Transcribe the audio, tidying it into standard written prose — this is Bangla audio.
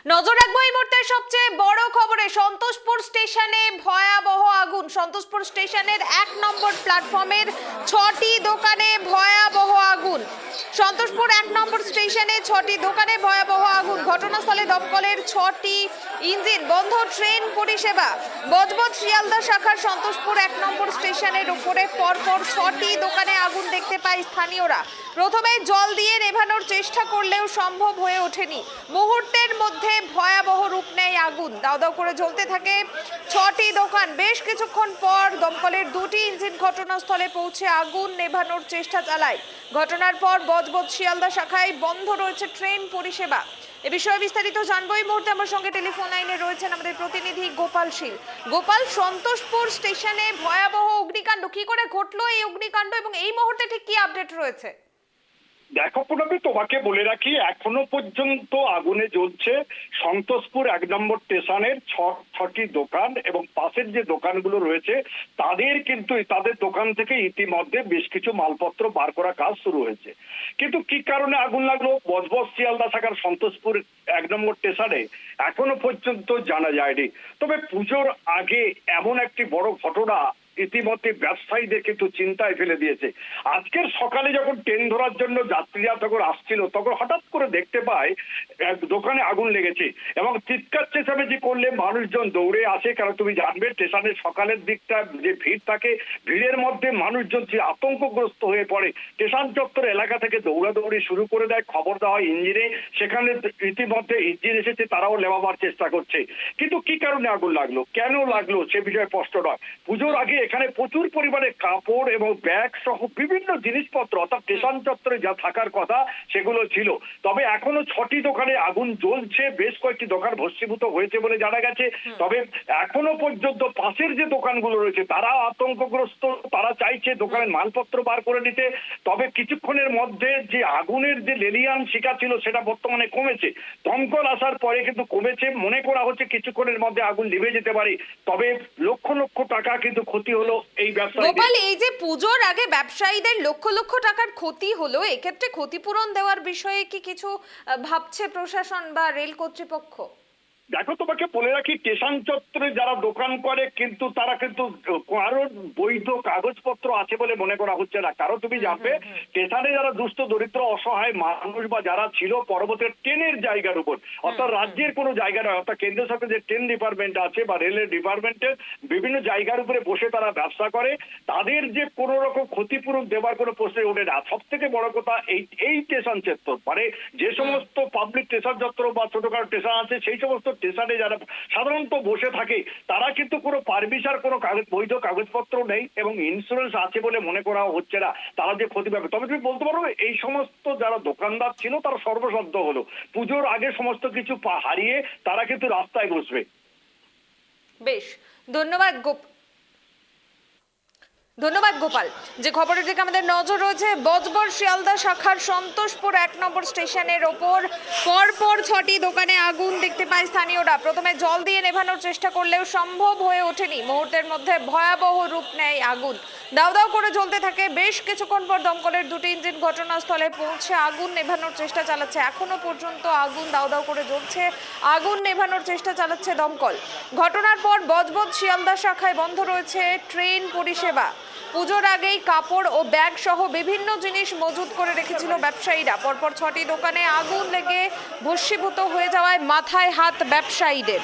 নজর রাখবো এই মুহূর্তে সবচেয়ে বড় খবরে। সন্তোষপুর স্টেশনে ভয়াবহ আগুন। সন্তোষপুর স্টেশনের 1 নম্বর প্ল্যাটফর্মের 6টি দোকানে ভয়াবহ আগুন। সন্তোষপুর 1 নম্বর স্টেশনে 6টি দোকানে ভয়াবহ আগুন। ঘটনাস্থলে দমকলের 6টি ইঞ্জিন, বন্ধ ট্রেন পরিষেবা। বজবজ শিয়ালদা শাখার সন্তোষপুর 1 নম্বর স্টেশনের উপরে পরপর 6টি দোকানে আগুন দেখতে পায় স্থানীয়রা। প্রথমে জল দিয়ে নেভানোর চেষ্টা করলেও সম্ভব হয়ে ওঠেনি। মুহূর্তের মধ্যে ভয়াবহ রূপ নেয় আগুন। দাউ দাউ করে জ্বলতে থাকে 6টি দোকান। বেশ কিছুক্ষণ পর দমকলের 2টি ইঞ্জিন ঘটনাস্থলে পৌঁছে আগুন নেভানোর চেষ্টা চালায়। ঘটনার পর বজবজ শিয়ালদা শাখায় বন্ধ রয়েছে ট্রেন পরিষেবা। এ বিষয়ে বিস্তারিত জানবো এই মুহূর্তে আমার সঙ্গে টেলিফোন লাইনে রয়েছেন আমাদের প্রতিনিধি গোপাল শীল। গোপাল, সন্তোষপুর স্টেশনে ভয়াবহ অগ্নিকাণ্ড, কি করে ঘটলো এই অগ্নিকাণ্ড এবং এই মুহূর্তে ঠিক কি আপডেট রয়েছে? দেখো পুনমি, তোমাকে বলে রাখি এখনো পর্যন্ত আগুনে জ্বলছে সন্তোষপুর 1 নম্বর স্টেশনের 6টি দোকান এবং পাশের যে দোকানগুলো রয়েছে তাদের দোকান থেকে ইতিমধ্যে বেশ কিছু মালপত্র বার করা কাজ শুরু হয়েছে। কিন্তু কি কারণে আগুন লাগলো বজবজ শিয়ালদা শাখার সন্তোষপুর 1 নম্বর স্টেশনে এখনো পর্যন্ত জানা যায়নি। তবে পুজোর আগে এমন একটি বড় ঘটনা ইতিমধ্যে ব্যবসায়ীদের কিন্তু চিন্তায় ফেলে দিয়েছে। আজকের সকালে যখন ট্রেন ধরার জন্য যাত্রীরা যখন আসছিল তখন হঠাৎ করে দেখতে পায় দোকানে আগুন লেগেছে এবং চিৎকার চেঁচামেচি করলে মানুষজন দৌড়ে আসে। কারণ তুমি জানবে স্টেশনের সকালের দিকটা যে ভিড় থাকে, ভিড়ের মধ্যে মানুষজন যে আতঙ্কগ্রস্ত হয়ে পড়ে, স্টেশন চত্বর এলাকা থেকে দৌড়াদৌড়ি শুরু করে দেয়। খবর দেওয়া হয় ইঞ্জিনে, সেখানে ইতিমধ্যে ইঞ্জিন এসেছে, তারাও নেভাবার চেষ্টা করছে। কিন্তু কি কারণে আগুন লাগলো, কেন লাগলো সে বিষয়ে স্পষ্ট নয়। পুজোর আগে এখানে প্রচুর পরিমাণে কাপড় এবং ব্যাগ সহ বিভিন্ন জিনিসপত্র অর্থাৎ স্টেশন চত্বরে যা থাকার কথা সেগুলো ছিল। তবে এখনো 6টি দোকানে আগুন জ্বলছে, বেশ কয়েকটি দোকান ভস্মীভূত হয়েছে বলে জানা গেছে। তবে এখনো পর্যন্ত পাশের যে দোকানগুলো রয়েছে তারা আতঙ্কগ্রস্ত, তারা চাইছে দোকানের মালপত্র বার করে নিতে। তবে কিছুক্ষণের মধ্যে যে আগুনের যে লেলিয়ান শিখা ছিল সেটা বর্তমানে কমেছে। দমকল আসার পরে কিন্তু কমেছে, মনে করা হচ্ছে কিছুক্ষণের মধ্যে আগুন নিভে যেতে পারে। তবে লক্ষ লক্ষ টাকা কিন্তু ক্ষতি হলো এই ব্যবসায়ীদের। গোপাল, এই যে পুজোর আগে ব্যবসায়ীদের লক্ষ লক্ষ টাকার ক্ষতি হলো, এক্ষেত্রে ক্ষতিপূরণ দেওয়ার বিষয়ে কি কিছু ভাবছে প্রশাসন বা রেল কর্তৃপক্ষ? দেখো, তোমাকে বলে রাখি স্টেশন চত্বরে যারা দোকান করে তারা কিন্তু কারোর বৈধ কাগজপত্র আছে বলে মনে করা হচ্ছে না। কারণ তুমি জানবে স্টেশনে যারা দুস্থ দরিদ্র অসহায় মানুষ বা যারা ছিল পরবর্তী ট্রেনের জায়গার উপর, অর্থাৎ রাজ্যের কোনো জায়গা নয়, অর্থাৎ কেন্দ্র সরকারের যে ট্রেন ডিপার্টমেন্ট আছে বা রেলের ডিপার্টমেন্টের বিভিন্ন জায়গার উপরে বসে তারা ব্যবসা করে, তাদের যে কোনো রকম ক্ষতিপূরণ দেওয়ার কোনো প্রশ্নই ওঠে না। সব থেকে বড় কথা এই স্টেশন চত্বর মানে যে সমস্ত পাবলিক স্টেশন চত্বর বা ছোটখাটো স্টেশন আছে সেই সমস্ত স্টেশনে যারা সাধারণত বসে থাকে তারা কিন্তু কোনো পারমিশন, কোনো বৈধ কাগজপত্র নেই এবং ইন্স্যুরেন্স আছে বলে মনে করা হচ্ছে না তারা যে ক্ষতি পাবে। তবে তুমি বলতে পারো এই সমস্ত যারা দোকানদার ছিল তারা সর্বশব্দ হলো, পুজোর আগে সমস্ত কিছু হারিয়ে তারা কিন্তু রাস্তায় বসবে। বেশ, ধন্যবাদ গোপাল। যে খবরের দিকে আমাদের নজর রয়েছে, বজবজ শিয়ালদা শাখার সন্তোষপুর 1 নম্বর স্টেশনের ওপর পরপর 6টি দোকানে আগুন দেখতে পায় স্থানীয়রা। প্রথমে জল দিয়ে নেভানোর চেষ্টা করলেও সম্ভব হয়ে ওঠেনি। মুহূর্তের মধ্যে ভয়াবহ রূপ নেয় আগুন। দাউ দাউ করে জ্বলতে থাকে। বেশ কিছুক্ষণ পর দমকলের 2টি ইঞ্জিন ঘটনাস্থলে পৌঁছে আগুন নেভানোর চেষ্টা চালাচ্ছে। এখনো পর্যন্ত আগুন দাউ দাউ করে জ্বলছে, আগুন নেভানোর চেষ্টা চালাচ্ছে দমকল। ঘটনার পর বজবজ শিয়ালদা শাখায় বন্ধ রয়েছে ট্রেন পরিষেবা। পুজোর আগেই কাপড় ও ব্যাগ সহ বিভিন্ন জিনিস মজুত করে রেখেছিল ব্যবসায়ীরা। পরপর 6টি দোকানে আগুন লেগে ভস্মীভূত হয়ে যাওয়ায় মাথায় হাত ব্যবসায়ীদের।